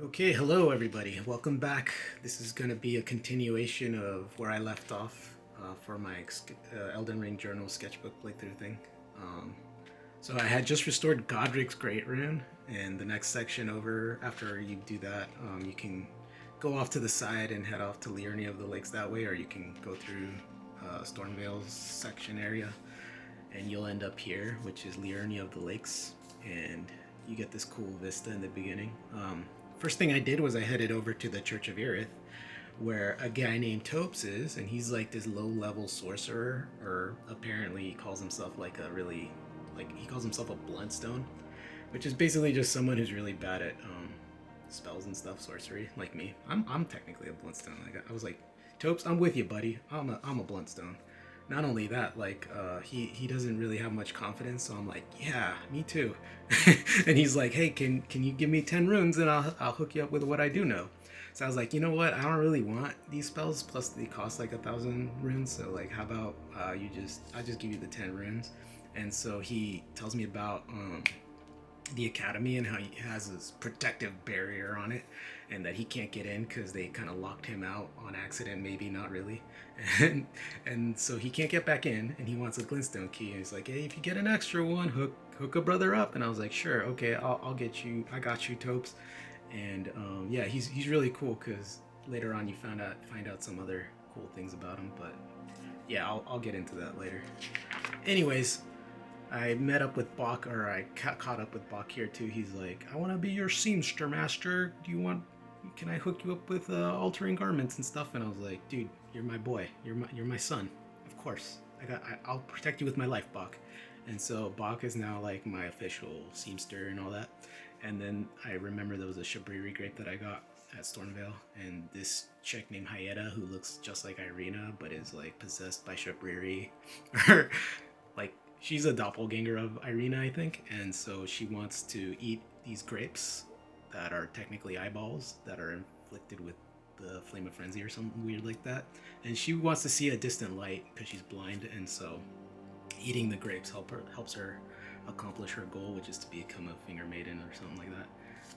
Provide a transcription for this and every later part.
Okay, hello everybody. Welcome back. This is going to be a continuation of where I left off for my Elden Ring journal sketchbook playthrough thing. Um, so I had just restored Godric's Great Rune, and the next section over, after you do that, you can go off to the side and head off to Liurnia of the Lakes that way, or you can go through Stormvale's section area, and you'll end up here, which is Liurnia of the Lakes, and you get this cool vista in the beginning. First thing I did was I headed over to the Church of Irith, where a guy named Topes is, and he's like this low-level sorcerer, or apparently he calls himself like he calls himself a Bloodstone, which is basically just someone who's really bad at spells and stuff, sorcery, like me. I'm technically a Bloodstone. I was like, Topes, I'm with you, buddy. I'm a Bloodstone. Not only that, he doesn't really have much confidence, so I'm like, yeah, me too. And he's like, hey, can you give me 10 runes and I'll hook you up with what I do know. So I was like, you know what, I don't really want these spells, plus they cost like 1,000 runes, so like, how about I just give you the 10 runes. And so he tells me about the academy and how he has this protective barrier on it, and that he can't get in because they kind of locked him out on accident, maybe not really, and so he can't get back in, and he wants a Glenstone Key, and he's like, hey, if you get an extra one, hook a brother up. And I was like, sure, okay, I'll get you, I got you, Topes. And yeah, he's really cool, because later on you find out some other cool things about him, but yeah, I'll get into that later. Anyways, I met up with Bach, or I caught up with Bach here too. He's like, I want to be your seamster master. Can I hook you up with altering garments and stuff? And I was like, dude, you're my boy. You're my son. Of course. I'll protect you with my life, Bach. And so Bach is now like my official seamster and all that. And then I remember there was a Shabriri grape that I got at Stormvale, and this chick named Hyetta, who looks just like Irina but is like possessed by Shabriri, or like, she's a doppelganger of Irina, I think, and so she wants to eat these grapes that are technically eyeballs that are inflicted with the flame of frenzy or something weird like that. And she wants to see a distant light because she's blind, and so eating the grapes helps her accomplish her goal, which is to become a finger maiden or something like that.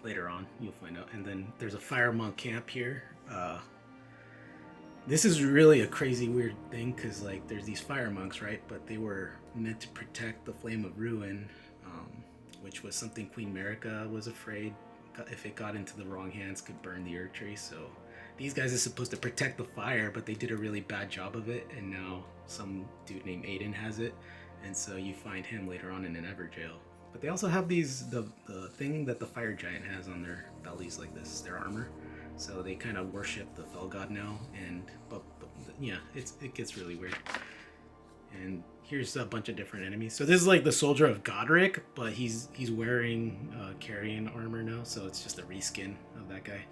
Later on, you'll find out. And then there's a fire monk camp here. This is really a crazy weird thing, because like there's these fire monks, right, but they were meant to protect the flame of ruin, which was something Queen Marika was afraid, if it got into the wrong hands, could burn the Earth Tree. So these guys are supposed to protect the fire, but they did a really bad job of it, and now some dude named Aiden has it, and so you find him later on in an Everjail. But they also have the thing that the fire giant has on their bellies, like this, their armor. So they kind of worship the Fell God now, but yeah, it gets really weird. And here's a bunch of different enemies. So this is like the soldier of Godric, but he's wearing carrion armor now, so it's just a reskin of that guy.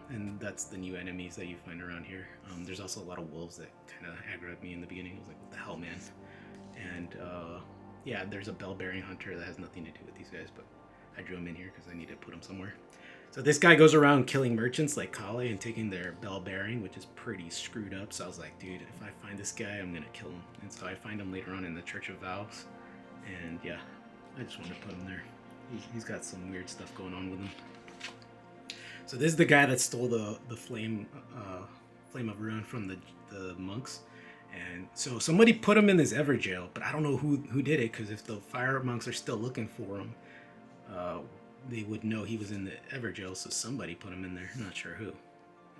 And that's the new enemies that you find around here. There's also a lot of wolves that kind of aggroed me in the beginning. I was like, what the hell, man? And yeah, there's a bell-bearing hunter that has nothing to do with these guys, but I drew him in here because I need to put him somewhere. So this guy goes around killing merchants like Kale and taking their bell bearing, which is pretty screwed up. So I was like, dude, if I find this guy, I'm gonna kill him. And so I find him later on in the Church of Vals, and yeah, I just wanted to put him there. He's got some weird stuff going on with him. So this is the guy that stole the flame of ruin from the monks. And so somebody put him in this Everjail, but I don't know who did it, because if the fire monks are still looking for him, they would know he was in the Everjail, so somebody put him in there. Not sure who.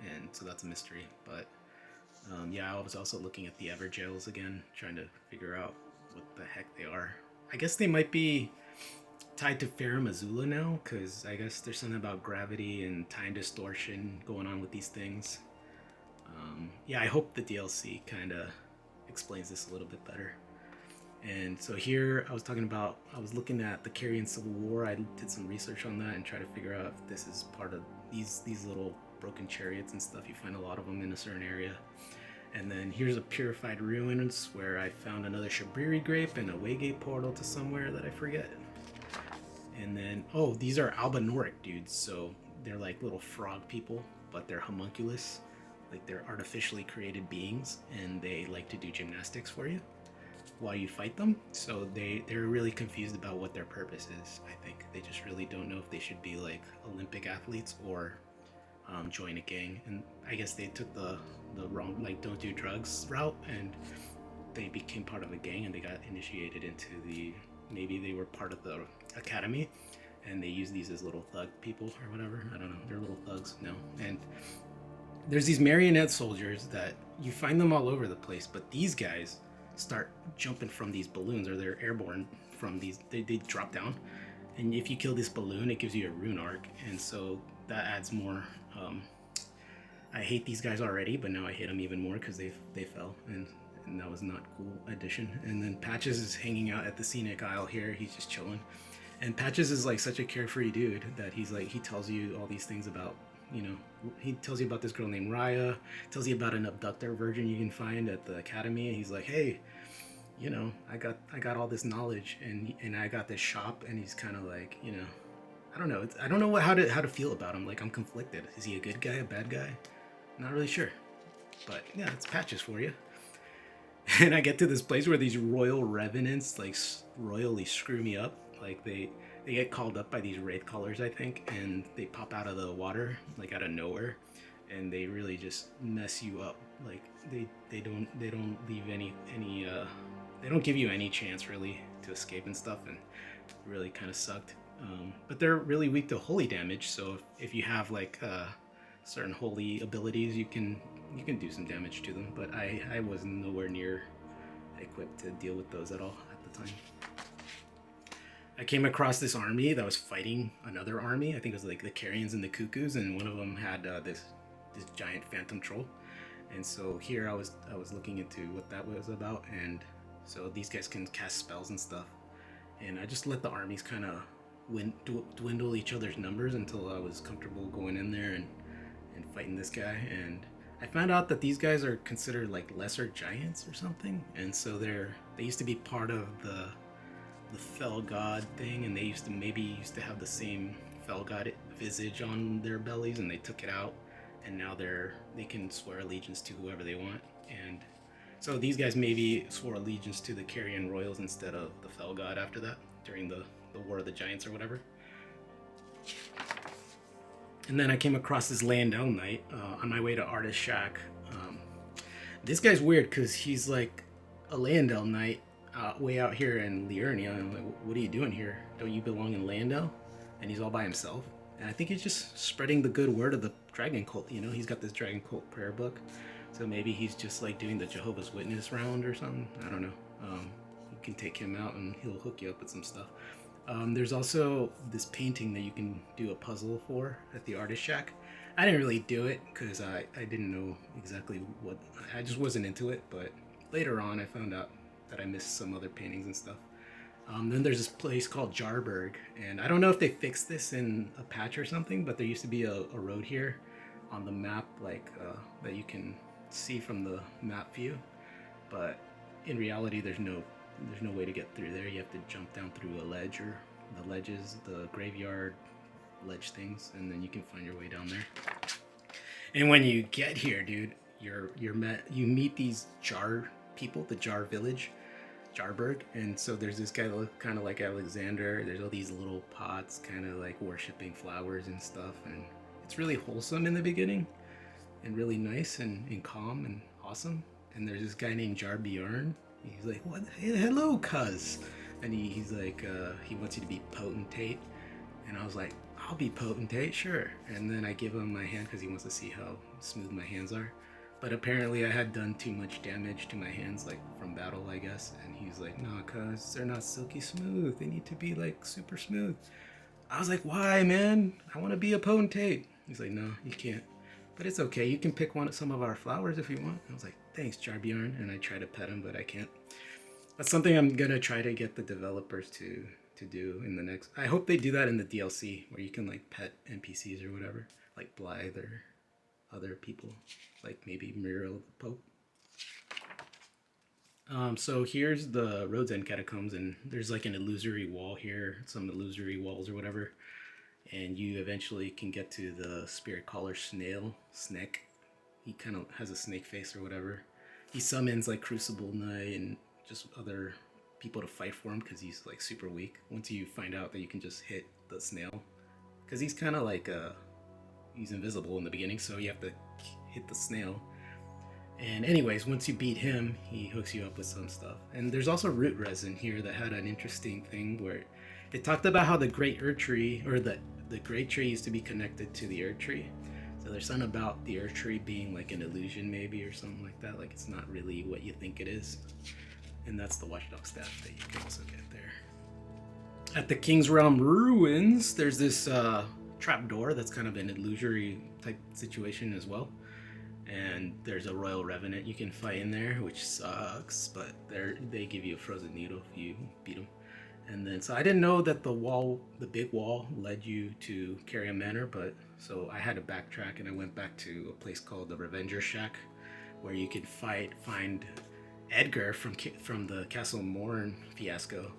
And so that's a mystery. But yeah, I was also looking at the Everjails again, trying to figure out what the heck they are. I guess they might be tied to Ferrum Azula now, because I guess there's something about gravity and time distortion going on with these things. Yeah, I hope the DLC kind of explains this a little bit better. And so here I was looking at the Carian Civil War. I did some research on that and try to figure out if this is part of these little broken chariots and stuff. You find a lot of them in a certain area. And then here's a purified ruins where I found another Shabriri grape and a waygate portal to somewhere that I forget. And then, oh, these are Albanoric dudes. So they're like little frog people, but they're homunculus. Like they're artificially created beings, and they like to do gymnastics for you. while you fight them. So they're really confused about what their purpose is. I think they just really don't know if they should be like Olympic athletes or join a gang. And I guess they took the wrong, like, don't do drugs route, and they became part of a gang and they got initiated into maybe they were part of the academy, and they use these as little thug people or whatever. I don't know. They're little thugs now. And there's these marionette soldiers that you find them all over the place, but these guys start jumping from these balloons, or they're airborne from these. They drop down, and if you kill this balloon, it gives you a rune arc, and so that adds more. I hate these guys already, but now I hate them even more because they fell, and that was not cool addition. And then Patches is hanging out at the scenic aisle here. He's just chilling. And Patches is like such a carefree dude that he's like, he tells you all these things about, you know, he tells you about this girl named Raya, tells you about an abductor virgin you can find at the academy. And he's like, hey, you know, I got all this knowledge, and I got this shop. And he's kind of like, you know, I don't know. I don't know how to feel about him. Like, I'm conflicted. Is he a good guy, a bad guy? Not really sure. But yeah, it's Patches for you. And I get to this place where these royal revenants like royally screw me up. Like they get called up by these wraith colors, I think, and they pop out of the water like out of nowhere, and they really just mess you up. Like they don't leave any they don't give you any chance really to escape and stuff, and really kind of sucked. But they're really weak to holy damage, so if you have like certain holy abilities, you can do some damage to them, but I was nowhere near equipped to deal with those at all at the time. I came across this army that was fighting another army. I think it was like the Carrions and the Cuckoos, and one of them had this giant phantom troll. And so here I was looking into what that was about, and so these guys can cast spells and stuff. And I just let the armies kind of dwindle each other's numbers until I was comfortable going in there and fighting this guy. And I found out that these guys are considered like lesser giants or something, and so they used to be part of the fell god thing, and they used to have the same fell god visage on their bellies, and they took it out, and now they can swear allegiance to whoever they want. And so these guys maybe swore allegiance to the Carrion Royals instead of the fell god after that, during the War of the Giants or whatever. And then I came across this Landel Knight on my way to Artist Shack. This guy's weird because he's like a Landel Knight way out here in Liurnia. I'm like, what are you doing here? Don't you belong in Landel? And he's all by himself. And I think he's just spreading the good word of the dragon cult. You know, he's got this dragon cult prayer book. So maybe he's just like doing the Jehovah's Witness round or something. I don't know. You can take him out and he'll hook you up with some stuff. There's also this painting that you can do a puzzle for at the Artist Shack. I didn't really do it because I didn't know exactly what, I just wasn't into it, but later on I found out that I missed some other paintings and stuff. Then there's this place called Jarberg, and I don't know if they fixed this in a patch or something, but there used to be a road here on the map, like that you can see from the map view, but in reality there's no way to get through there. You have to jump down through a ledge, or the ledges, the graveyard ledge things, and then you can find your way down there. And when you get here, dude, you meet these Jar people, the Jar village, Jarberg, and so there's this guy that looks kind of like Alexander. There's all these little pots, kind of like worshipping flowers and stuff, and it's really wholesome in the beginning, and really nice and calm and awesome. And there's this guy named Jar Bjorn. He's like, what? Hey, hello, cuz. And he's like, he wants you to be potentate. And I was like, I'll be potentate, sure. And then I give him my hand because he wants to see how smooth my hands are. But apparently I had done too much damage to my hands, like from battle, I guess. And he's like, nah, cuz they're not silky smooth. They need to be like super smooth. I was like, why, man? I want to be a potentate. He's like, no, you can't. But it's okay. You can pick some of our flowers if you want. I was like, thanks, Jarbjorn. And I try to pet him, but I can't. That's something I'm going to try to get the developers to do in the next. I hope they do that in the DLC, where you can like pet NPCs or whatever, like Blythe or other people, like maybe Muriel the Pope. So here's the Roaden catacombs, and there's like an illusory wall here, some illusory walls or whatever. And you eventually can get to the spirit caller Snake. He kind of has a snake face or whatever. He summons like Crucible Knight and just other people to fight for him because he's like super weak. Once you find out that you can just hit the snail, because he's kind of like he's invisible in the beginning, so you have to hit the snail. And anyways, once you beat him, he hooks you up with some stuff. And there's also root resin here that had an interesting thing where it talked about how the great earth tree, or the great tree, used to be connected to the earth tree. So there's something about the earth tree being like an illusion maybe, or something like that. Like it's not really what you think it is. And that's the watchdog staff that you can also get there. At the King's Realm ruins, there's this trapdoor that's kind of an illusory type situation as well. And there's a royal revenant you can fight in there, which sucks, but they give you a frozen needle if you beat them. And then, so I didn't know that the big wall led you to Carrion Manor, but so I had to backtrack and I went back to a place called the Revenger Shack, where you can find Edgar from the Castle Morn fiasco.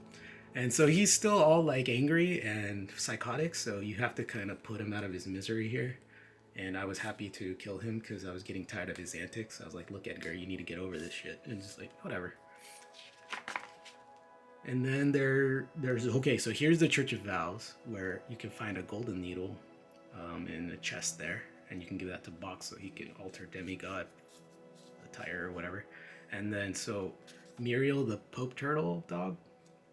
And so he's still all like angry and psychotic, so you have to kind of put him out of his misery here. And I was happy to kill him because I was getting tired of his antics. I was like, look, Edgar, you need to get over this shit. And just like, whatever. And then there's, okay, so here's the Church of Vals, where you can find a golden needle in a chest there. And you can give that to Bach so he can alter demigod attire or whatever. And then, so Muriel, the Pope Turtle dog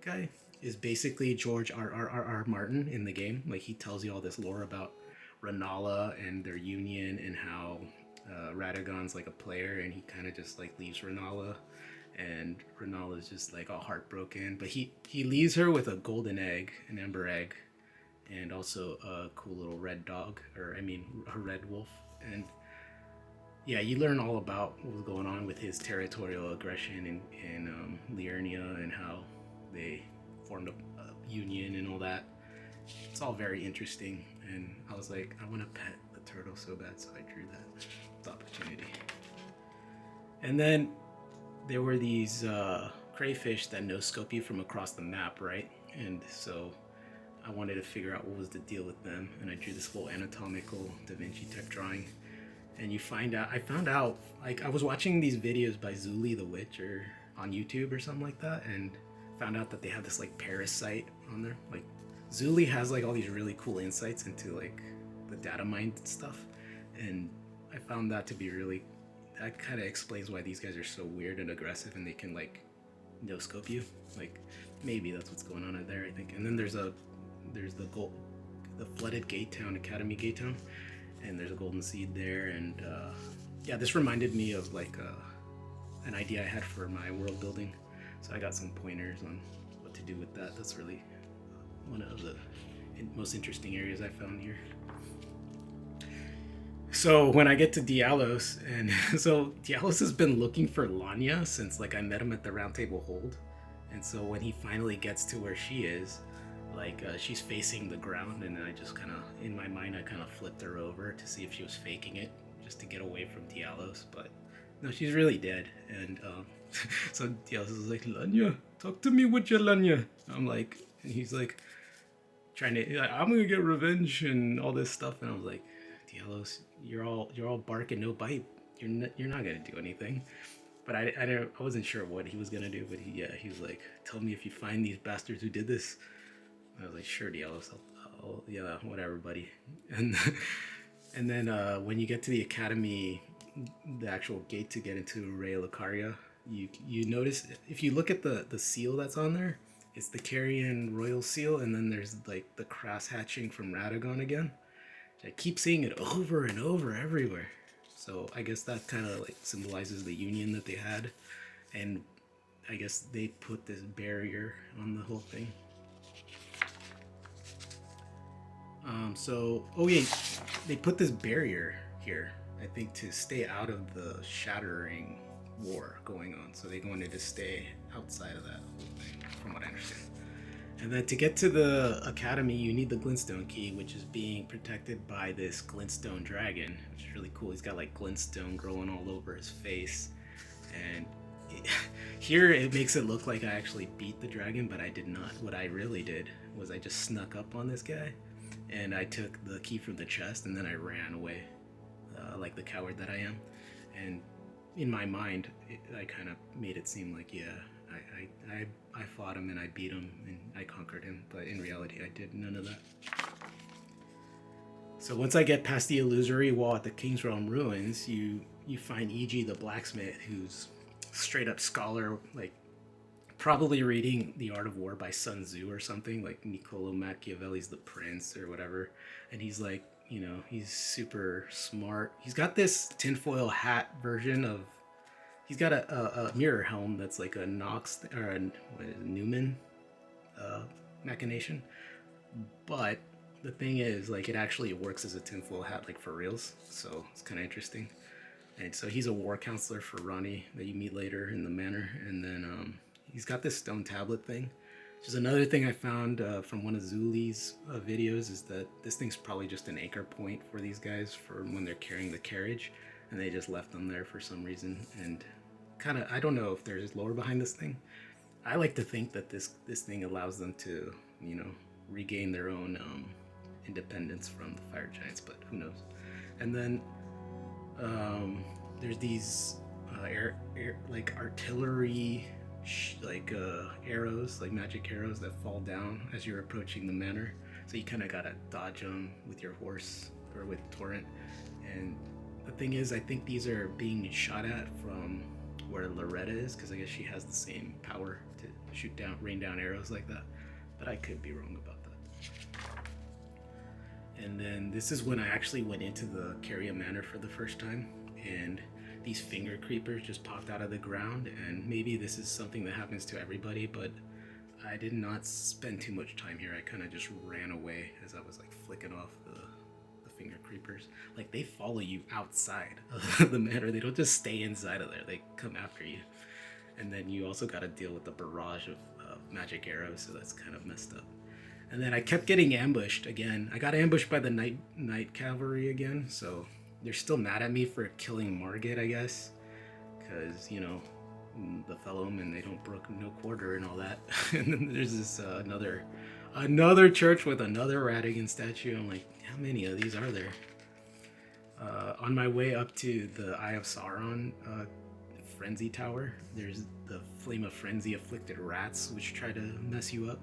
guy, is basically George R. Martin in the game. Like, he tells you all this lore about Rennala and their union and how Radagon's like a player and he kind of just like leaves Rennala, and Rennala's just like all heartbroken, but he leaves her with a golden egg, an ember egg, and also a cool little red dog, or I mean a red wolf. And yeah, you learn all about what was going on with his territorial aggression in Liurnia and how they formed a union and all that. It's all very interesting, and I was like, I want to pet the turtle so bad, so I drew that opportunity. And then there were these crayfish that no-scope you from across the map, right? And so I wanted to figure out what was the deal with them, and I drew this whole anatomical Da Vinci type drawing. And I found out, like, I was watching these videos by Zullie the Witch or on YouTube or something like that, and found out that they have this like parasite on there. Like, Zullie has like all these really cool insights into like the data mine stuff, and I found that to be really, that kind of explains why these guys are so weird and aggressive and they can like no scope you. Like, maybe that's what's going on out there, I think. And then there's the flooded gate town, Academy Gate Town, and there's a golden seed there. And yeah, this reminded me of like an idea I had for my world building, so I got some pointers on what to do with that. That's really one of the most interesting areas I found here. So when I get to Dallos, and so Dallos has been looking for Liurnia since like I met him at the Round Table Hold, and so when he finally gets to where she is, like she's facing the ground, and I just kind of, in my mind, I kind of flipped her over to see if she was faking it just to get away from Dallos, but no, she's really dead. And so Dallos is like, Liurnia, talk to me with your Liurnia. I'm like, and he's like trying to, like, I'm gonna get revenge and all this stuff, and I was like, Dallos, you're all bark and no bite. You're not gonna do anything. But I wasn't sure what he was gonna do. But he was like, tell me if you find these bastards who did this. I was like, sure, Dallos, I'll yeah, whatever, buddy. And then when you get to the academy, the actual gate to get into Ray Lucaria, you notice, if you look at the seal that's on there, it's the Carrion Royal Seal, and then there's like the Crass hatching from Radagon again. I keep seeing it over and over everywhere. So I guess that kind of like symbolizes the union that they had, and I guess they put this barrier on the whole thing. Oh yeah, they put this barrier here, I think, to stay out of the shattering war going on. So they wanted to stay outside of that whole thing, from what I understand. And then to get to the academy, you need the Glenstone Key, which is being protected by this Glenstone dragon, which is really cool. He's got like Glenstone growing all over his face. And here it makes it look like I actually beat the dragon, but I did not. What I really did was I just snuck up on this guy, and I took the key from the chest, and then I ran away, like the coward that I am. And in my mind, I kind of made it seem like, yeah, I fought him and I beat him and I conquered him, but in reality I did none of that. So once I get past the illusory wall at the King's Realm ruins, you find E.G. the blacksmith, who's straight up scholar, like probably reading The Art of War by Sun Tzu or something, like Niccolo Machiavelli's The Prince or whatever. And he's like, you know, he's super smart. He's got this tinfoil hat version of, he's got a mirror helm that's like a Knox or a Newman machination. But the thing is, like, it actually works as a tinfoil hat, like for reals. So it's kind of interesting. And so he's a war counselor for Ronnie that you meet later in the manor. And then he's got this stone tablet thing. Which is another thing I found from one of Zullie's videos, is that this thing's probably just an anchor point for these guys for when they're carrying the carriage. And they just left them there for some reason. And kind of, I don't know if there's lore behind this thing. I like to think that this thing allows them to, you know, regain their own independence from the fire giants, but who knows. And then there's these like artillery arrows, like magic arrows that fall down as you're approaching the manor, so you kind of gotta dodge them with your horse or with Torrent. And the thing is, I think these are being shot at from where Loretta is, because I guess she has the same power to rain down arrows like that, but I could be wrong about that. And then this is when I actually went into the Caria Manor for the first time, and these finger creepers just popped out of the ground. And maybe this is something that happens to everybody, but I did not spend too much time here. I kind of just ran away as I was like flicking off the finger creepers. Like, they follow you outside of the manor. They don't just stay inside of there. They come after you. And then you also got to deal with the barrage of magic arrows, so that's kind of messed up. And then I kept getting ambushed again. I got ambushed by the night cavalry again, so they're still mad at me for killing Margit, I guess, because, you know, the fellowmen, they don't brook no quarter and all that. And then there's this another church with another Ratigan statue. I'm like, how many of these are there? On my way up to the Eye of Sauron Frenzy Tower, there's the Flame of Frenzy afflicted rats, which try to mess you up.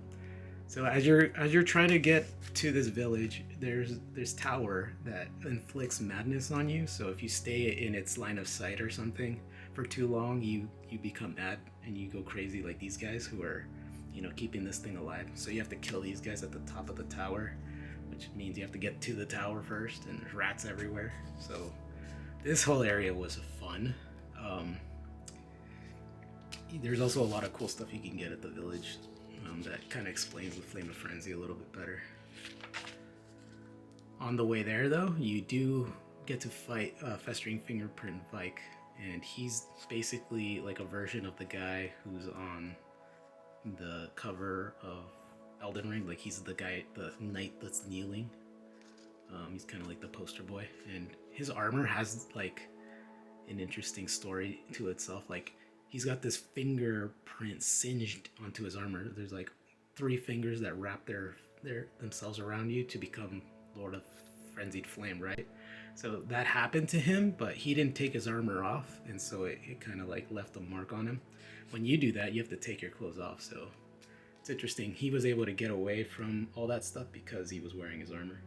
So as you're trying to get to this village, there's this tower that inflicts madness on you. So if you stay in its line of sight or something for too long, you become mad and you go crazy, like these guys who are, you know, keeping this thing alive. So you have to kill these guys at the top of the tower, which means you have to get to the tower first, and there's rats everywhere. So this whole area was fun. There's also a lot of cool stuff you can get at the village. That kind of explains the Flame of Frenzy a little bit better. On the way there, though, you do get to fight Festering Fingerprint Vike, and he's basically like a version of the guy who's on the cover of Elden Ring. Like, he's the guy, the knight that's kneeling. He's kind of like the poster boy, and his armor has like an interesting story to itself. Like, he's got this fingerprint singed onto his armor. There's like 3 fingers that wrap themselves around you to become Lord of Frenzied Flame, right? So that happened to him, but he didn't take his armor off, and so it kind of like left a mark on him. When you do that, you have to take your clothes off. So it's interesting. He was able to get away from all that stuff because he was wearing his armor.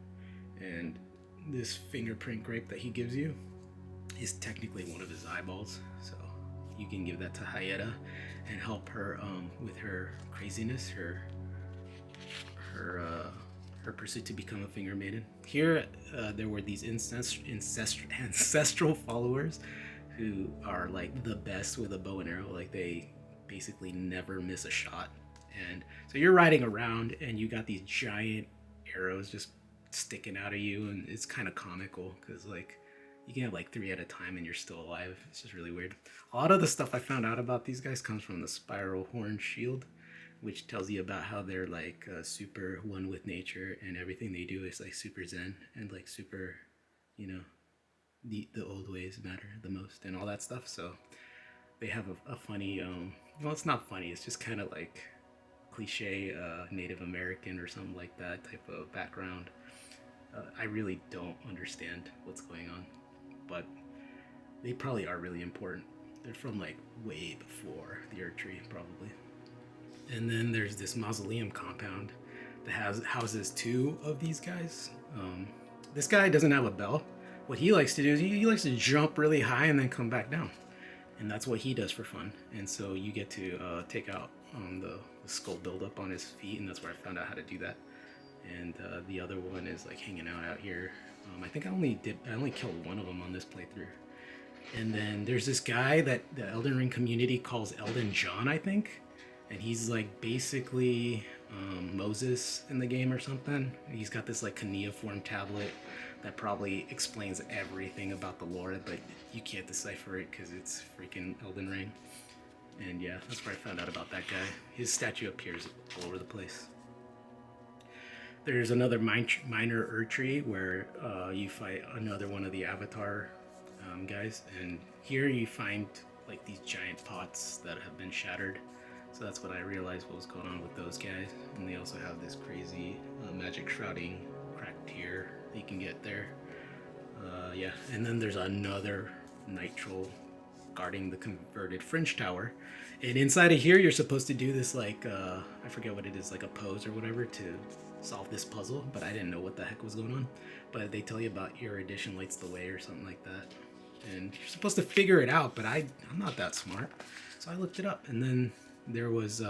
And this fingerprint grape that he gives you is technically one of his eyeballs. So you can give that to Hyetta and help her with her craziness, her pursuit to become a finger maiden. Here, there were these ancestral followers who are like the best with a bow and arrow. Like, they basically never miss a shot. And so you're riding around and you got these giant arrows just sticking out of you, and it's kind of comical because like you can have like 3 at a time and you're still alive. It's just really weird. A lot of the stuff I found out about these guys comes from the Spiral Horn Shield, which tells you about how they're like super one with nature, and everything they do is like super zen and like super, you know, the old ways matter the most and all that stuff. So they have a funny, well, it's not funny, it's just kind of like cliche Native American or something like that type of background. I really don't understand what's going on, but they probably are really important. They're from like way before the Earth Tree, probably. And then there's this mausoleum compound that houses two of these guys. This guy doesn't have a bell. What he likes to do is he likes to jump really high and then come back down. And that's what he does for fun. And so you get to take out the skull buildup on his feet, and that's where I found out how to do that. And the other one is like hanging out here. I think I only killed one of them on this playthrough. And then there's this guy that the Elden Ring community calls Elden John, I think. And he's like basically Moses in the game or something. He's got this like cuneiform tablet that probably explains everything about the lore, but you can't decipher it because it's freaking Elden Ring. And yeah, that's where I found out about that guy. His statue appears all over the place. There's another Minor Ury where you fight another one of the Avatar guys, and here you find like these giant pots that have been shattered. So that's what I realized what was going on with those guys. And they also have this crazy magic shrouding cracked tier that you can get there. Yeah, and then there's another night troll guarding the converted Fringe Tower. And inside of here, you're supposed to do this like, I forget what it is, like a pose or whatever to solve this puzzle, but I didn't know what the heck was going on. But they tell you about erudition lights the way or something like that. And you're supposed to figure it out, but I'm not that smart. So I looked it up, and then there was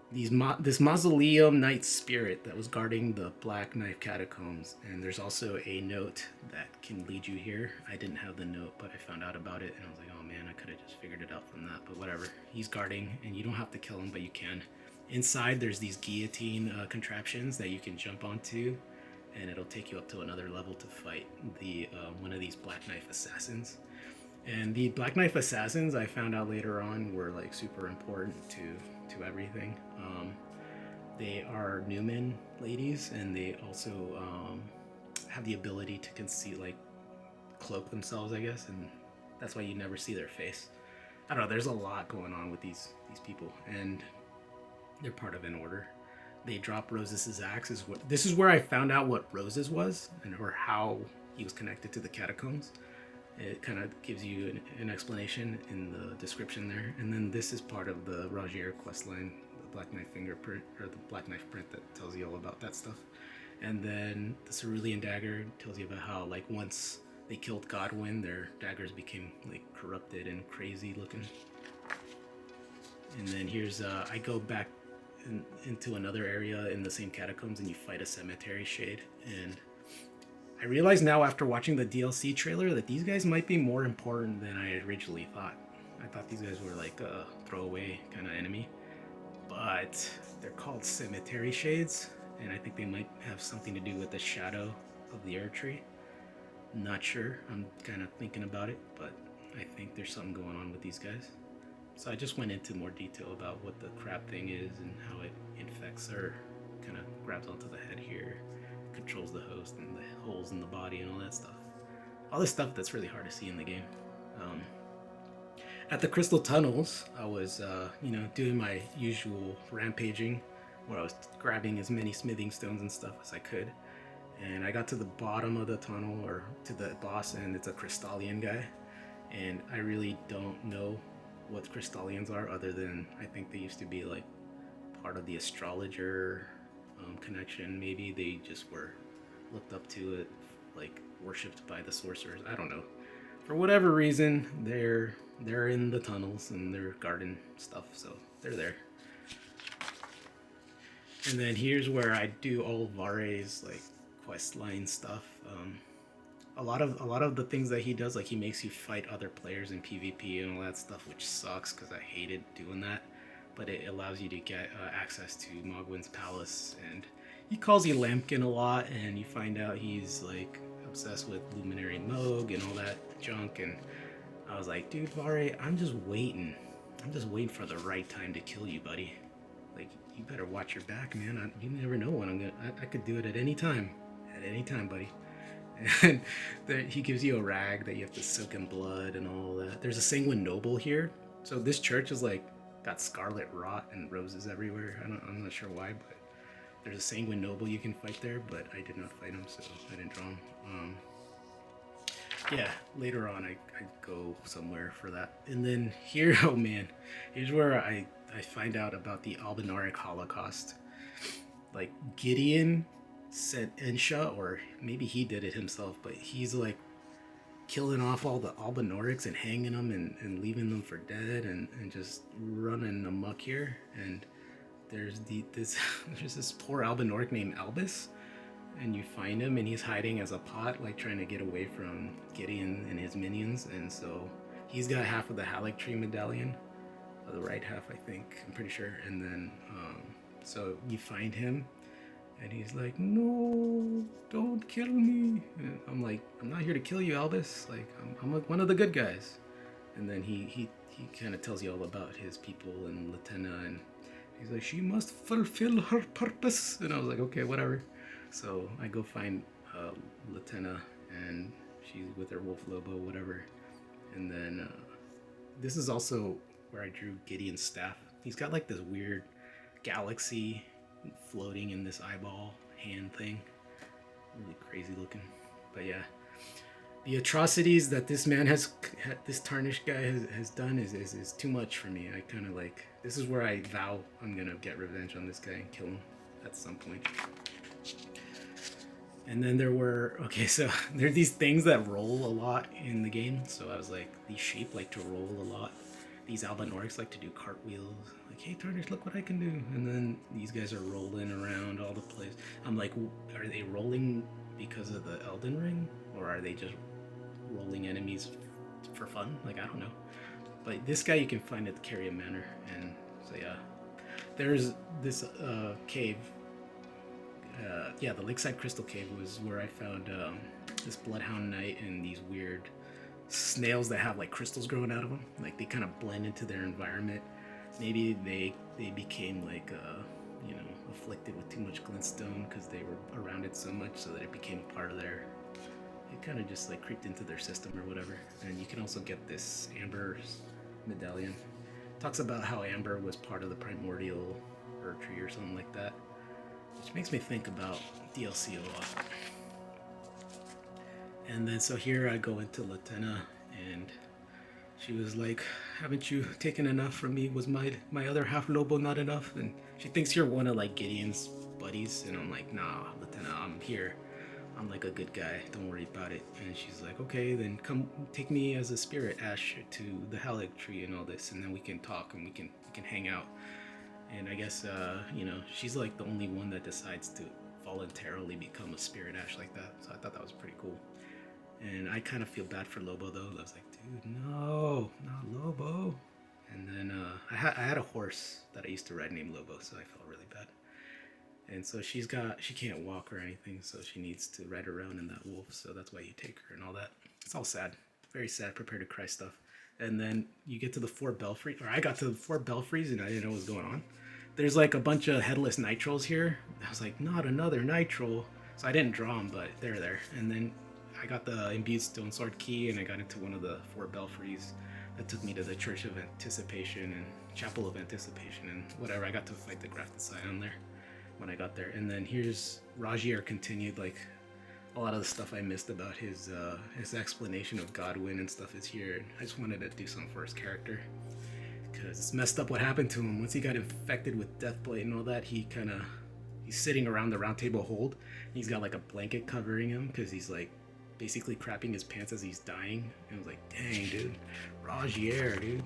this mausoleum knight spirit that was guarding the Black Knife catacombs, and there's also a note that can lead you here. I didn't have the note, but I found out about it, and I was like, oh man, I could have just figured it out from that, but whatever. He's guarding, and you don't have to kill him, but you can. Inside, there's these guillotine contraptions that you can jump onto, and it'll take you up to another level to fight the one of these Black Knife assassins. And the Black Knife assassins, I found out later on, were like super important to everything. They are Newman ladies, and they also have the ability to conceal, like cloak themselves, I guess, and that's why you never see their face. I don't know. There's a lot going on with these people, and they're part of an order. They drop Roses's axe. This is where I found out what Roses was, or how he was connected to the catacombs. It kind of gives you an explanation in the description there. And then this is part of the Rogier questline, the Black Knife fingerprint, or the Black Knife print that tells you all about that stuff. And then the Cerulean dagger tells you about how, like, once they killed Godwyn, their daggers became like corrupted and crazy looking. And then here's, I go back into another area in the same catacombs, and you fight a cemetery shade. And I realize now after watching the DLC trailer that these guys might be more important than I originally thought. I thought these guys were like a throwaway kind of enemy, but they're called cemetery shades, and I think they might have something to do with the shadow of the Ur tree. Not sure. I'm kind of thinking about it, but I think there's something going on with these guys. So I just went into more detail about what the crab thing is and how it infects or kind of grabs onto the head here, controls the host and the holes in the body and all that stuff. All this stuff that's really hard to see in the game. At the Crystal Tunnels, I was, doing my usual rampaging, where I was grabbing as many smithing stones and stuff as I could. And I got to the bottom of the tunnel, or to the boss, and it's a Crystallian guy. And I really don't know what Crystallians are, other than I think they used to be like part of the astrologer connection. Maybe they just were looked up to it, like worshipped by the sorcerers. I don't know. For whatever reason, they're in the tunnels and they're guarding stuff, so they're there. And then here's where I do all Vare's like quest line stuff. A lot of the things that he does, like he makes you fight other players in PvP and all that stuff, which sucks because I hated doing that. But it allows you to get access to Mogwyn's palace, and he calls you Lampkin a lot, and you find out he's like obsessed with Luminary Moog and all that junk. And I was like, dude, Vare, I'm just waiting for the right time to kill you, buddy. Like, you better watch your back, man. You never know when I could do it at any time, buddy. And he gives you a rag that you have to soak in blood and all that. There's a Sanguine Noble here. So this church is like got scarlet rot and roses everywhere. I'm not sure why, but there's a Sanguine Noble you can fight there, but I did not fight him, so I didn't draw him. yeah, later on I go somewhere for that. And then here, oh man, here's where I find out about the Albinaric Holocaust. Like Gideon sent Ensha, or maybe he did it himself, but he's like killing off all the Albinorics and hanging them and leaving them for dead and just running amok here. And there's there's this poor Albinoric named Albus, and you find him and he's hiding as a pot, like trying to get away from Gideon and his minions. And so he's got half of the Halictree medallion, the right half I think, I'm pretty sure. And then so you find him and he's like, no, don't kill me. And I'm like, I'm not here to kill you, Albus. Like, I'm one of the good guys. And then he kind of tells you all about his people and Latenna, and he's like, she must fulfill her purpose. And I was like, okay, whatever. So I go find Latenna, and she's with her wolf lobo, whatever. And then this is also where I drew Gideon's staff. He's got like this weird galaxy floating in this eyeball hand thing, really crazy looking. But yeah, the atrocities that this man this tarnished guy has done is too much for me. I kind of like, this is where I vow I'm gonna get revenge on this guy and kill him at some point. And then there are these things that roll a lot in the game. So I was like, these sheep like to roll a lot. These Albinorics like to do cartwheels. Like, hey, Tarnished, look what I can do. And then these guys are rolling around all the place. I'm like, are they rolling because of the Elden Ring? Or are they just rolling enemies for fun? Like, I don't know. But this guy you can find at the Carrion Manor. And so, yeah. There's this cave. Yeah, the Lakeside Crystal Cave was where I found this Bloodhound Knight and these weird snails that have like crystals growing out of them. Like they kind of blend into their environment. Maybe they became like afflicted with too much glintstone because they were around it so much, so that it became a part of their, it kind of just like creeped into their system or whatever. And you can also get this amber medallion. It talks about how amber was part of the primordial earth tree or something like that, which makes me think about DLC a lot. And then so here I go into Latenna, and she was like, haven't you taken enough from me? Was my other half Lobo not enough? And she thinks you're one of like Gideon's buddies, and I'm like, nah, Latenna, I'm here. I'm like a good guy, don't worry about it. And she's like, okay, then come take me as a spirit ash to the Halictree and all this, and then we can talk and we can hang out. And I guess she's like the only one that decides to voluntarily become a spirit ash like that. So I thought that was pretty cool. And I kind of feel bad for Lobo though. I was like, dude, no, not Lobo. And then I had a horse that I used to ride named Lobo, so I felt really bad. And so she can't walk or anything, so she needs to ride around in that wolf. So that's why you take her and all that. It's all sad, very sad, prepare to cry stuff. And then you get to the 4 belfries, or I got to the 4 belfries and I didn't know what was going on. There's like a bunch of headless nitrals here. I was like, not another nitral. So I didn't draw them, but they're there. And then I got the imbued stone sword key, and I got into one of the 4 belfries that took me to the Church of Anticipation and Chapel of Anticipation and whatever. I got to fight the Grafted Scion there when I got there. And then here's Rajier continued, like a lot of the stuff I missed about his explanation of Godwyn and stuff is here. And I just wanted to do something for his character, because it's messed up what happened to him. Once he got infected with Deathblade and all that, he's sitting around the round table hold. He's got like a blanket covering him because he's like basically crapping his pants as he's dying. And I was like, dang, dude, Rajier, dude,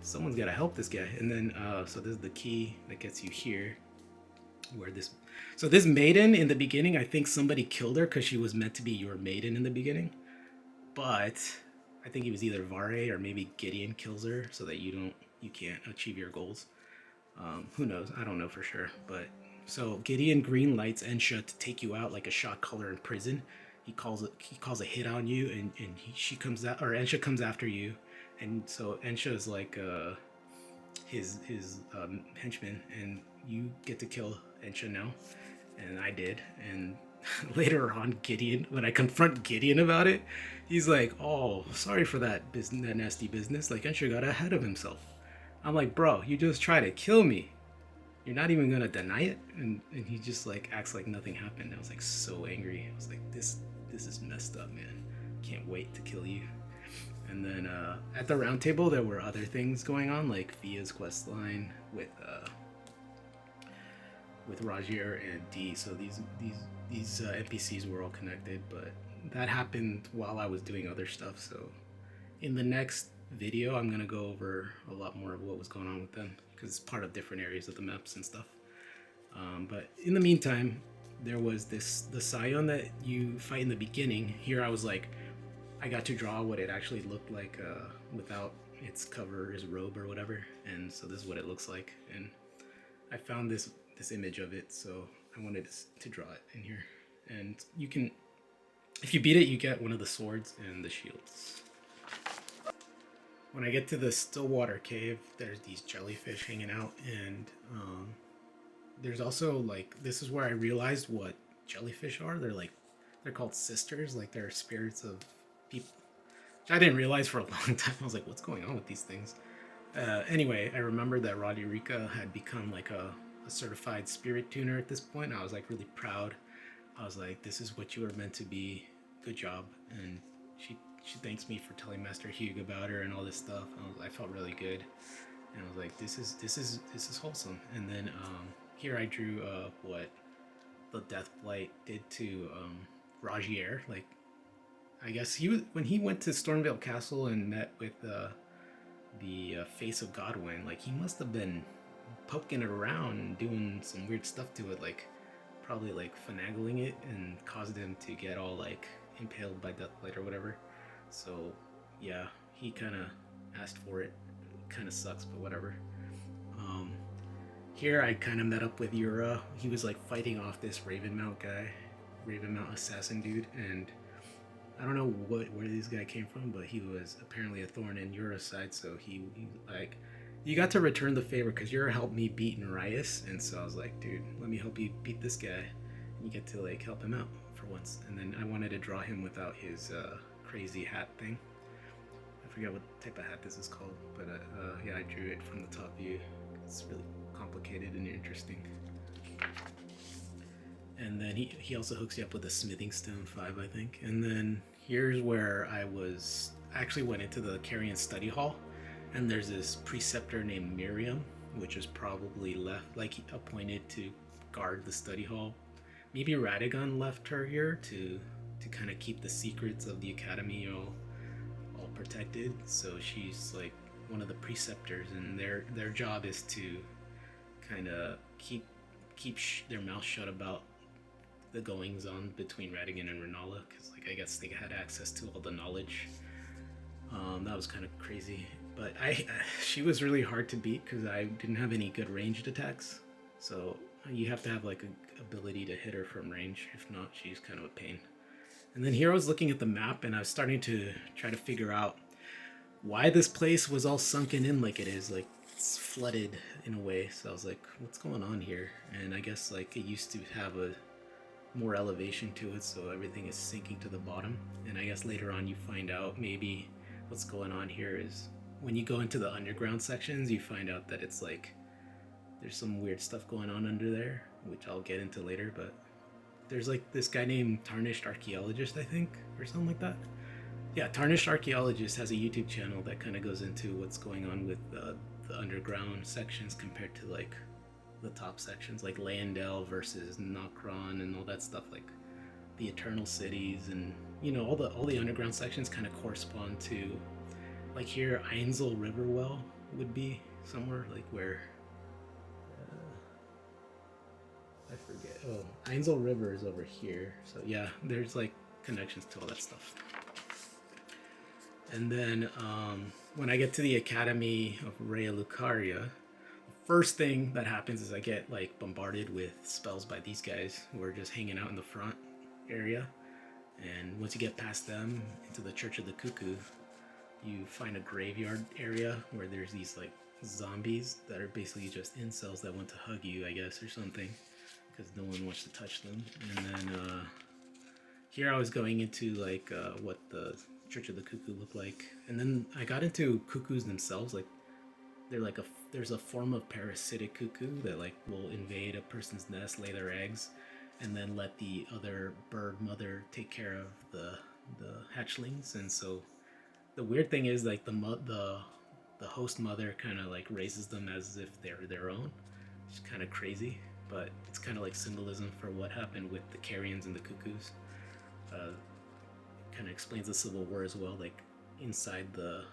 someone's got to help this guy. And then so this is the key that gets you here, where this maiden in the beginning, I think somebody killed her because she was meant to be your maiden in the beginning, but I think it was either Vare or maybe Gideon kills her so that you can't achieve your goals. Who knows? I don't know for sure. But so Gideon green lights Ensha to take you out like a shot caller in prison. He calls a hit on you, and Ensha comes after you, and so Ensha is like his henchman, and you get to kill Ensha now, and I did. And later on, Gideon, when I confront Gideon about it, he's like, "Oh, sorry for that nasty business. Like Ensha got ahead of himself." I'm like, "Bro, you just tried to kill me. You're not even gonna deny it?" And he just like acts like nothing happened. I was like so angry. I was like, this is messed up, man. can't wait to kill you. And then at the round table there were other things going on, like Via's quest line with Rogier and D. So these NPCs were all connected, but that happened while I was doing other stuff. So in the next video, I'm gonna go over a lot more of what was going on with them because it's part of different areas of the maps and stuff. But in the meantime, there was the Scion that you fight in the beginning. Here I was like, I got to draw what it actually looked like without its cover, his robe or whatever. And so this is what it looks like. And I found this image of it, so I wanted to draw it in here. And you can, if you beat it, you get one of the swords and the shields. When I get to the Stillwater Cave, there's these jellyfish hanging out, and there's also like, this is where I realized what jellyfish are. They're called sisters, like they're spirits of people, which I didn't realize for a long time. I was like, what's going on with these things? Anyway, I remembered that Roderica had become like a certified spirit tuner at this point. I was like really proud. I was like, this is what you were meant to be. Good job. And she thanks me for telling Master Hugh about her and all this stuff. I felt really good. And I was like, this is wholesome. And then here I drew what the Death Blight did to Rogier. Like, I guess when he went to Stormvale Castle and met with the face of Godwyn, like he must have been poking it around and doing some weird stuff to it, like probably like finagling it, and caused him to get all like impaled by Deathblight or whatever. So yeah, he kind of asked for it. Kind of sucks, but whatever. Here I kind of met up with Yura. He was like fighting off this Ravenmount guy, Ravenmount assassin dude, and I don't know where this guy came from, but he was apparently a thorn in Yura's side. So he like, you got to return the favor because Yura helped me beat Nereus, and so I was like, dude, let me help you beat this guy. And you get to like help him out for once. And then I wanted to draw him without his crazy hat thing. I forget what type of hat this is called, but yeah, I drew it from the top view. It's really complicated and interesting. And then he also hooks you up with a smithing stone 5, I think. And then here's where I actually went into the Carrion study hall, and there's this preceptor named Miriam, which is probably appointed to guard the study hall. Maybe Radagon left her here to kind of keep the secrets of the academy all protected. So she's like one of the preceptors, and their job is to kind of keep their mouth shut about the goings on between Radagon and Renala, because like I guess they had access to all the knowledge. That was kind of crazy, but she was really hard to beat because I didn't have any good ranged attacks. So you have to have like a ability to hit her from range. If not, she's kind of a pain. And then here I was looking at the map, and I was starting to try to figure out why this place was all sunken in like it is, like it's flooded in a way. So I was like, what's going on here? And I guess like it used to have a more elevation to it, so everything is sinking to the bottom. And I guess later on you find out maybe what's going on here is when you go into the underground sections, you find out that it's like there's some weird stuff going on under there, which I'll get into later. But there's like this guy named Tarnished Archaeologist, I think, or something like that. Yeah, Tarnished Archaeologist has a YouTube channel that kind of goes into what's going on with the underground sections compared to like the top sections, like Landel versus Nokron and all that stuff, like the Eternal Cities, and you know, all the underground sections kind of correspond to, like here Ainsel Riverwell would be somewhere like where I forget. Oh, Ainsel River is over here. So yeah, there's like connections to all that stuff. And then when I get to the Academy of Rea Lucaria, the first thing that happens is I get like bombarded with spells by these guys who are just hanging out in the front area. And once you get past them into the Church of the Cuckoo, you find a graveyard area where there's these like zombies that are basically just incels that want to hug you, I guess, or something, because no one wants to touch them. And then here I was going into like what the Church of the Cuckoo looked like, and then I got into cuckoos themselves. Like they're like there's a form of parasitic cuckoo that like will invade a person's nest, lay their eggs, and then let the other bird mother take care of hatchlings, and so the weird thing is like the host mother kind of like raises them as if they're their own. It's kind of crazy, but it's kind of like symbolism for what happened with the Carrions and the Cuckoos. Kind of explains the Civil War as well. Like inside the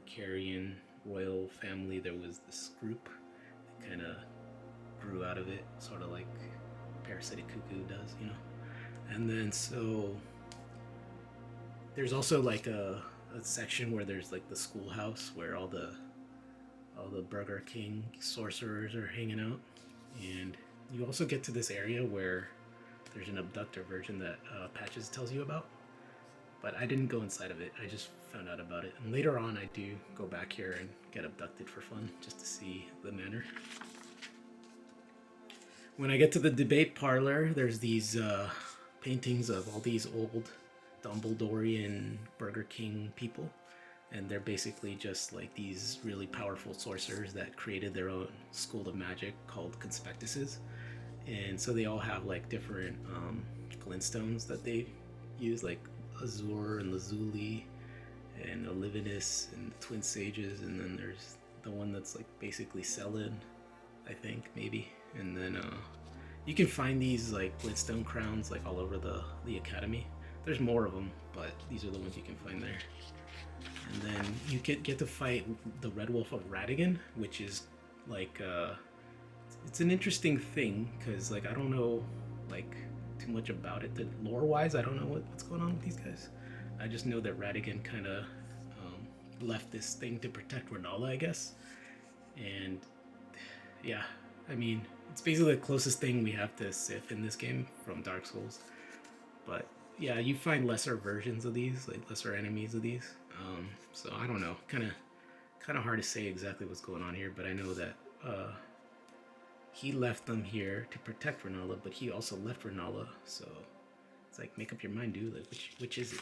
Carrion royal family, there was this group that kind of grew out of it, sort of like parasitic cuckoo does, you know. And then so there's also like a section where there's like the schoolhouse where all the Burger King sorcerers are hanging out, and you also get to this area where there's an abductor version that Patches tells you about, but I didn't go inside of it. I just found out about it, and later on I do go back here and get abducted for fun just to see the manor. When I get to the debate parlor, there's these paintings of all these old Dumbledorian Burger King people, and they're basically just like these really powerful sorcerers that created their own school of magic called conspectuses. And so they all have like different glintstones that they use, like Azure and Lazuli and Olivinus and the Twin Sages, and then there's the one that's like basically Selin, I think, maybe. And then you can find these like glintstone crowns like all over the academy. There's more of them, but these are the ones you can find there. And then you get to fight the Red Wolf of Rigan, which is like it's an interesting thing because like I don't know like too much about it. Lore wise, I don't know what's going on with these guys. I just know that Ratigan kind of left this thing to protect Renala, I guess. And yeah, I mean, it's basically the closest thing we have to Sith in this game from Dark Souls. But yeah, you find lesser versions of these, like lesser enemies of these. So I don't know, kind of hard to say exactly what's going on here, but I know that he left them here to protect Renala, but he also left Renala. So it's like, make up your mind, dude. Like, which is it?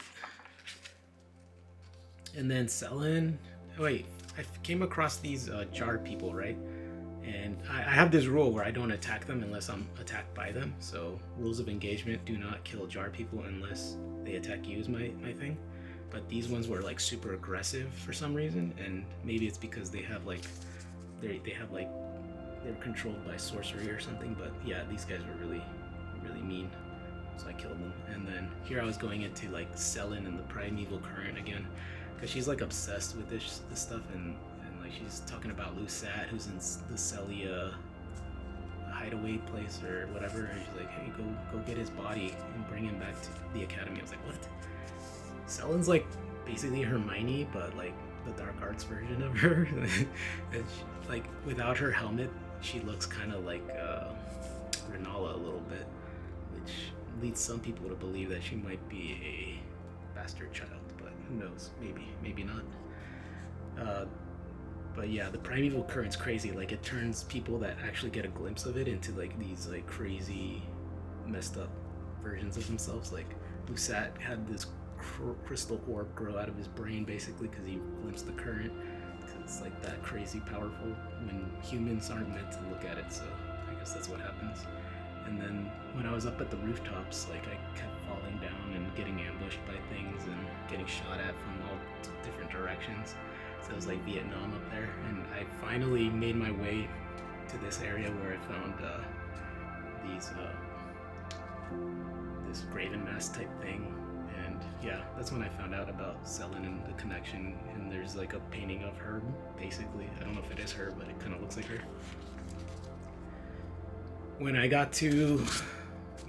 And then Selin. Wait, I came across these jar people, right? And I have this rule where I don't attack them unless I'm attacked by them. So rules of engagement: do not kill jar people unless they attack you is my thing. But these ones were like super aggressive for some reason, and maybe it's because they have like they're controlled by sorcery or something. But yeah, these guys were really mean, so I killed them. And then here I was going into like Selin and the Primeval Current again, because she's like obsessed with this stuff, and like she's talking about Lusat, who's in the Celia hideaway place or whatever, and she's like, hey, go get his body and bring him back to the academy. I was like, what? Selin's like basically Hermione, but like the dark arts version of her. And she, like without her helmet, she looks kind of like Renala a little bit, which leads some people to believe that she might be a bastard child, but who knows? Maybe not. But yeah, the Primeval Current's crazy. Like it turns people that actually get a glimpse of it into like these like crazy, messed up versions of themselves. Like Lusat had this crystal orb grow out of his brain basically because he glimpsed the current. Because it's like that crazy powerful when humans aren't meant to look at it. So I guess that's what happens. And then when I was up at the rooftops, like I kept falling down and getting ambushed by things and getting shot at from all different directions. So it was like Vietnam up there, and I finally made my way to this area where I found this graven mask type thing, and yeah, that's when I found out about Selin and the connection. And there's like a painting of her, basically. I don't know if it is her, but it kind of looks like her. When I got to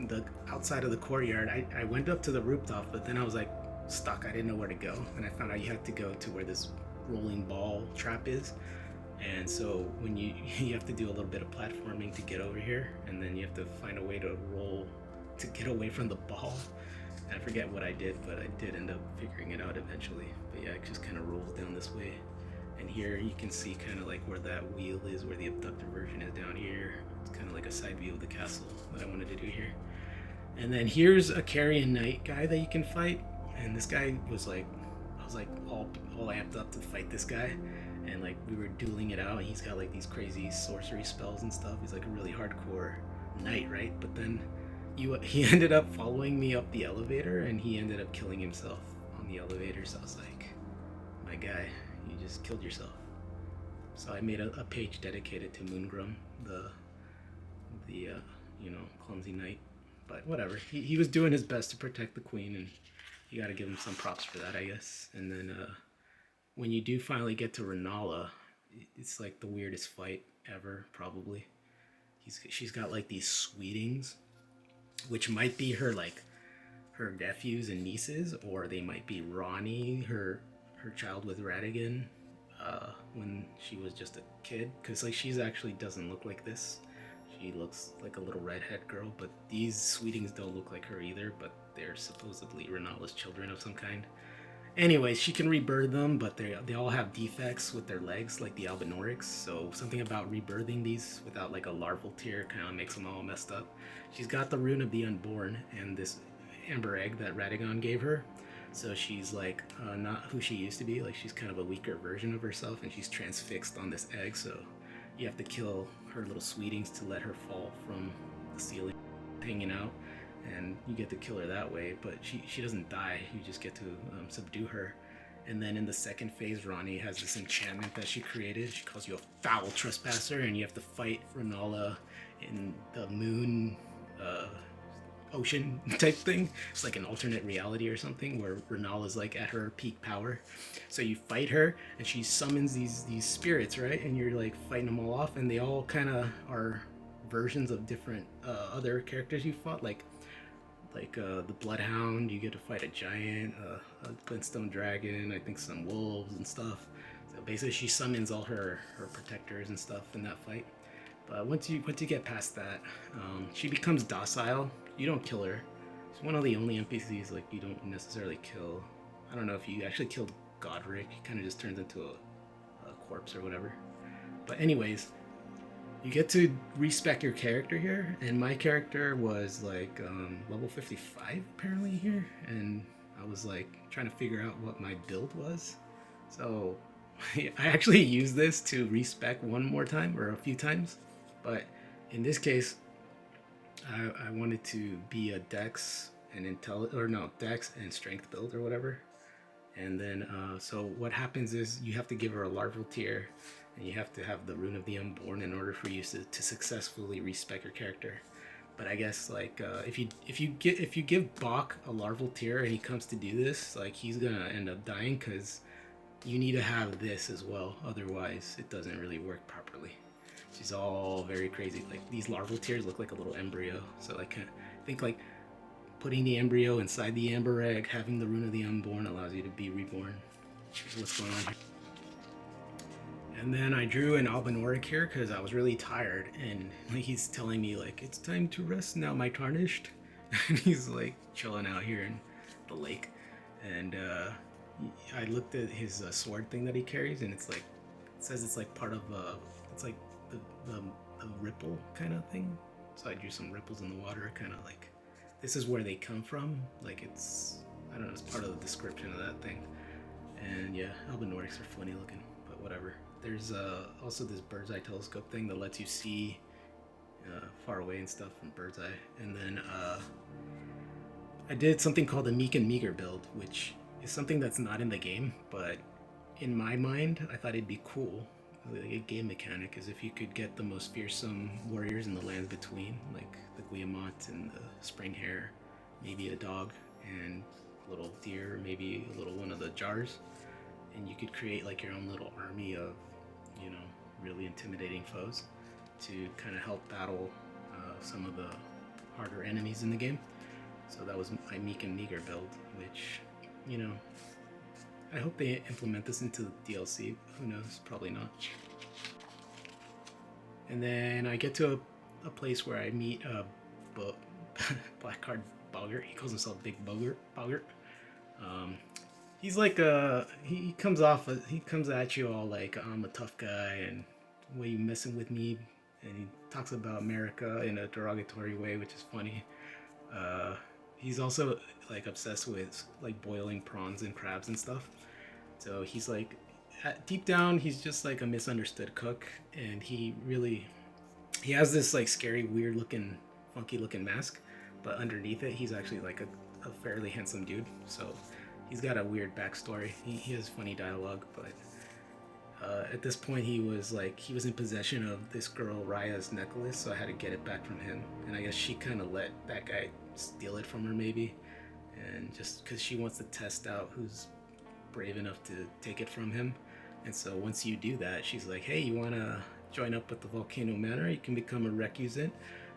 the outside of the courtyard, I went up to the rooftop, but then I was like stuck. I didn't know where to go, and I found out you had to go to where this rolling ball trap is, and so when you have to do a little bit of platforming to get over here, and then you have to find a way to roll to get away from the ball. And I forget what I did, but I did end up figuring it out eventually. But yeah, it just kind of rolls down this way, and here you can see kind of like where that wheel is, where the abductor version is down here. It's kind of like a side view of the castle that I wanted to do here. And then here's a Carrion Knight guy that you can fight, and this guy was like, I was like all amped up to fight this guy, and like we were dueling it out, and he's got like these crazy sorcery spells and stuff. He's like a really hardcore knight, right? But then he ended up following me up the elevator, and he ended up killing himself on the elevator. So I was like, my guy, you just killed yourself. So I made a page dedicated to Moongrum, the clumsy knight. But whatever, he was doing his best to protect the queen, and you got to give him some props for that, I guess. And then when you do finally get to Renala, it's like the weirdest fight ever, probably. She's got like these sweetings, which might be her nephews and nieces, or they might be Ronnie, her child with Radigan, when she was just a kid, because like she's actually doesn't look like this. She looks like a little redhead girl, but these sweetings don't look like her either, but they're supposedly Renala's children of some kind. Anyways, she can rebirth them, but they all have defects with their legs, like the Albinorics, so something about rebirthing these without like a larval tear kind of makes them all messed up. She's got the Rune of the Unborn and this amber egg that Radagon gave her, so she's like not who she used to be. Like she's kind of a weaker version of herself, and she's transfixed on this egg, so you have to kill her little sweetings to let her fall from the ceiling hanging out, and you get to kill her that way, but she doesn't die. You just get to subdue her. And then in the second phase, Ronnie has this enchantment that she created. She calls you a foul trespasser, and you have to fight Renala in the moon ocean type thing. It's like an alternate reality or something where Renala's like at her peak power. So you fight her, and she summons these spirits, right? And you're like fighting them all off, and they all kind of are versions of different other characters you fought, like the Bloodhound. You get to fight a giant, a Glenstone dragon, I think some wolves and stuff. So basically she summons all her protectors and stuff in that fight. But once you get past that, she becomes docile. You don't kill her. She's one of the only NPCs like you don't necessarily kill. I don't know if you actually killed Godric. He kind of just turns into a corpse or whatever. But anyways, you get to respec your character here, and my character was like level 55 apparently here, and I was like trying to figure out what my build was. So I actually used this to respec one more time, or a few times, but in this case I wanted to be a dex and dex and strength build or whatever. And then so what happens is you have to give her a larval tear, and you have to have the Rune of the Unborn in order for you to successfully respec your character. But I guess like if you give Bach a larval tear and he comes to do this, like he's gonna end up dying, because you need to have this as well, otherwise it doesn't really work properly. She's all very crazy. Like these larval tears look like a little embryo, so I think like putting the embryo inside the amber egg, having the Rune of the Unborn allows you to be reborn. What's going on here? And then I drew an Albinoric here because I was really tired, and he's telling me like, it's time to rest now, my Tarnished. And he's like chilling out here in the lake. And I looked at his sword thing that he carries, and it says it's like part of it's like the ripple kind of thing. So I drew some ripples in the water, kind of like, this is where they come from. Like it's, I don't know, it's part of the description of that thing. And yeah, Albinorics are funny looking, but whatever. There's also this bird's eye telescope thing that lets you see far away and stuff from bird's eye. And then I did something called the Meek and Meager build, which is something that's not in the game, but in my mind, I thought it'd be cool. Like a game mechanic is if you could get the most fearsome warriors in the lands between, like the Guillemot and the Spring Hare, maybe a dog and a little deer, maybe a little one of the jars, and you could create like your own little army of, you know, really intimidating foes to kind of help battle some of the harder enemies in the game. So that was my Meek and Meager build, which, you know, I hope they implement this into the DLC. Who knows? Probably not. And then I get to a place where I meet a Blackcard Boggart. He calls himself Big Boggart. He's like he comes at you all like, I'm a tough guy and why you messing with me, and he talks about America in a derogatory way, which is funny. He's also like obsessed with like boiling prawns and crabs and stuff. So he's like, deep down, he's just like a misunderstood cook, and he has this like scary, weird looking, funky looking mask, but underneath it, he's actually like a fairly handsome dude. So he's got a weird backstory. He has funny dialogue, but at this point he was in possession of this girl Raya's necklace, so I had to get it back from him. And I guess she kind of let that guy steal it from her, maybe, and just because she wants to test out who's brave enough to take it from him. And so once you do that, she's like, hey, you want to join up with the Volcano Manor? You can become a recusant.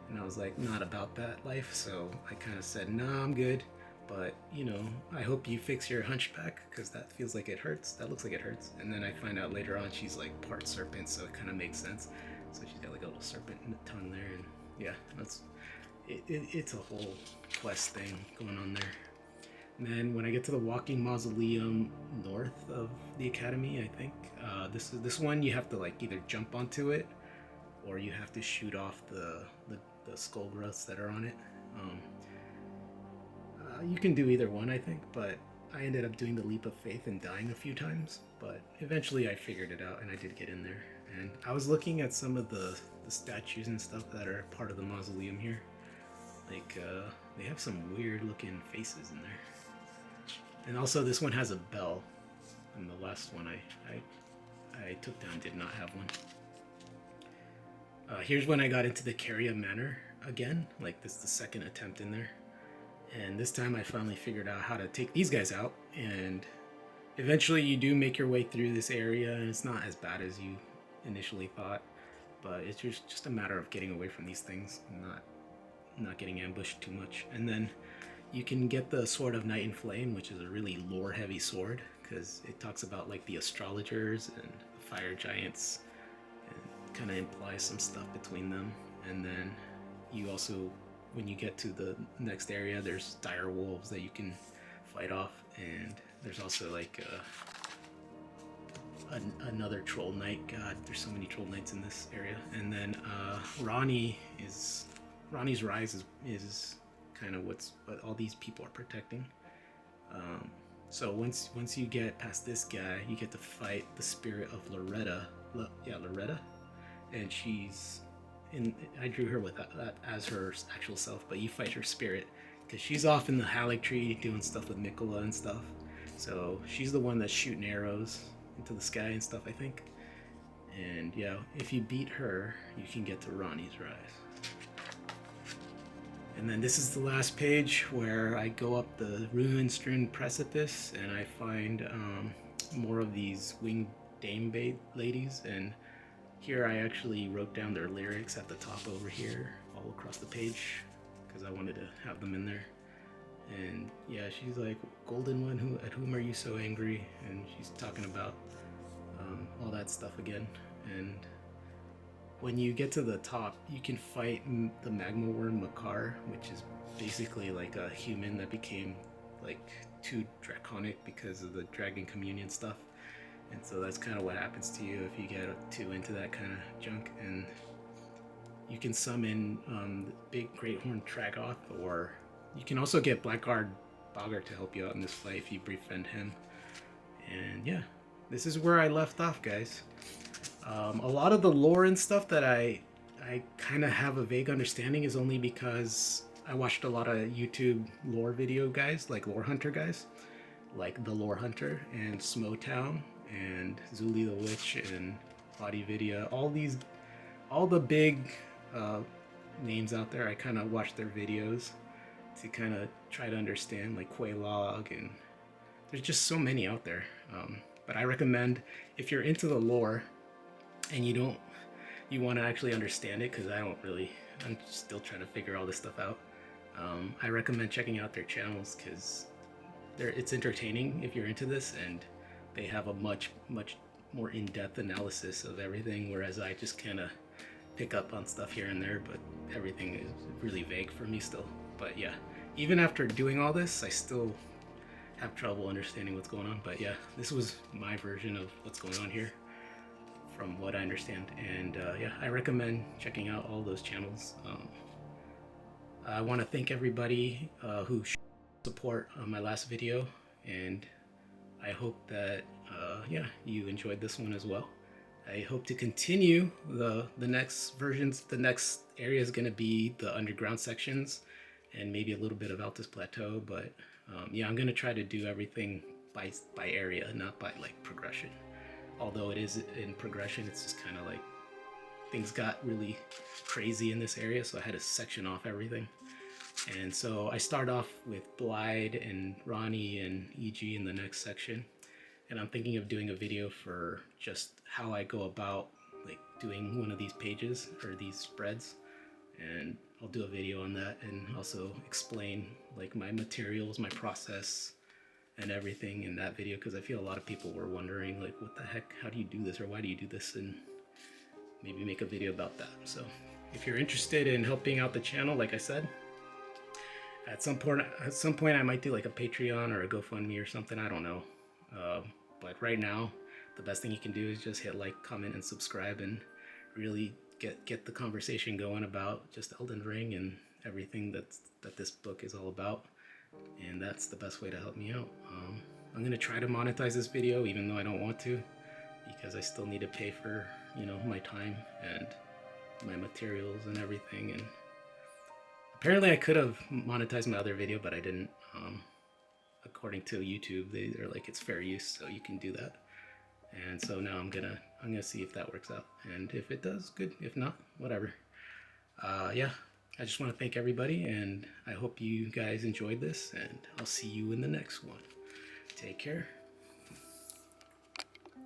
And I was like, not about that life. So I kind of said, nah, I'm good. But, you know, I hope you fix your hunchback, because that feels like it hurts. That looks like it hurts. And then I find out later on she's like part serpent, so it kind of makes sense. So she's got like a little serpent tongue there. And yeah, it's a whole quest thing going on there. And then when I get to the walking mausoleum north of the academy, I think this one you have to like either jump onto it, or you have to shoot off the skull growths that are on it. You can do either one, I think, but I ended up doing the leap of faith and dying a few times. But eventually I figured it out and I did get in there. And I was looking at some of the statues and stuff that are part of the mausoleum here. Like they have some weird looking faces in there. And also this one has a bell, and the last one I took down did not have one. Here's when I got into the Caria Manor again. Like, this is the second attempt in there. And this time I finally figured out how to take these guys out. And eventually you do make your way through this area, and it's not as bad as you initially thought. But it's just a matter of getting away from these things and not getting ambushed too much. And then you can get the Sword of Night and Flame, which is a really lore-heavy sword, because it talks about like the astrologers and the fire giants, and kind of implies some stuff between them. And then you also, when you get to the next area, there's dire wolves that you can fight off, and there's also like another troll knight. God, there's so many troll knights in this area. And then Ronnies Rise is kind of what all these people are protecting. So once you get past this guy, you get to fight the spirit of Loretta, and she's in. I drew her with that as her actual self, but you fight her spirit because she's off in the Halig tree doing stuff with Mikola and stuff. So she's the one that's shooting arrows into the sky and stuff, I think. And yeah, if you beat her, you can get to Ronnies Rise. And then this is the last page where I go up the ruin-strewn precipice and I find more of these winged dame ladies. And here I actually wrote down their lyrics at the top over here, all across the page, because I wanted to have them in there. And yeah, she's like, golden one, at whom are you so angry? And she's talking about all that stuff again. And when you get to the top, you can fight the Magma Worm Makar, which is basically like a human that became like too draconic because of the Dragon Communion stuff. And so that's kind of what happens to you if you get too into that kind of junk. And you can summon the big Great Horn Tragoth, or you can also get Blackguard Bogger to help you out in this fight if you befriend him. And yeah, this is where I left off, guys. A lot of the lore and stuff that I kind of have a vague understanding is only because I watched a lot of YouTube lore video guys, like lore hunter guys, like the Lore Hunter and SmoughTown and Zullie the Witch and VaatiVidya. All the big names out there, I kind of watch their videos to kind of try to understand, like Quelaag, and there's just so many out there. But I recommend, if you're into the lore and you want to actually understand it, because I'm still trying to figure all this stuff out. I recommend checking out their channels because it's entertaining if you're into this, and they have a much more in-depth analysis of everything, whereas I just kind of pick up on stuff here and there, but everything is really vague for me still. But yeah, even after doing all this, I still have trouble understanding what's going on. But yeah, this was my version of what's going on here from what I understand. And yeah, I recommend checking out all those channels. I want to thank everybody who support my last video, and I hope that yeah, you enjoyed this one as well. I hope to continue the next versions. The next area is going to be the underground sections, and maybe a little bit of Altus Plateau, but yeah, I'm gonna try to do everything by area, not by like progression. Although it is in progression, it's just kind of like things got really crazy in this area, so I had to section off everything. And so I start off with Blide and Ronnie and EG in the next section, and I'm thinking of doing a video for just how I go about like doing one of these pages or these spreads, and I'll do a video on that and also explain like my materials, my process, and everything in that video, because I feel a lot of people were wondering like, what the heck, how do you do this, or why do you do this, and maybe make a video about that. So if you're interested in helping out the channel, like I said, at some point I might do like a Patreon or a GoFundMe or something, I don't know. But right now, the best thing you can do is just hit like, comment, and subscribe, and really get the conversation going about just Elden Ring and everything that this book is all about. And that's the best way to help me out. I'm gonna try to monetize this video, even though I don't want to, because I still need to pay for, you know, my time and my materials and everything. And apparently I could have monetized my other video, but I didn't. According to YouTube, they're like, it's fair use, so you can do that. And so now I'm gonna see if that works out, and if it does, good. If not, whatever. Yeah, I just want to thank everybody, and I hope you guys enjoyed this, and I'll see you in the next one. Take care.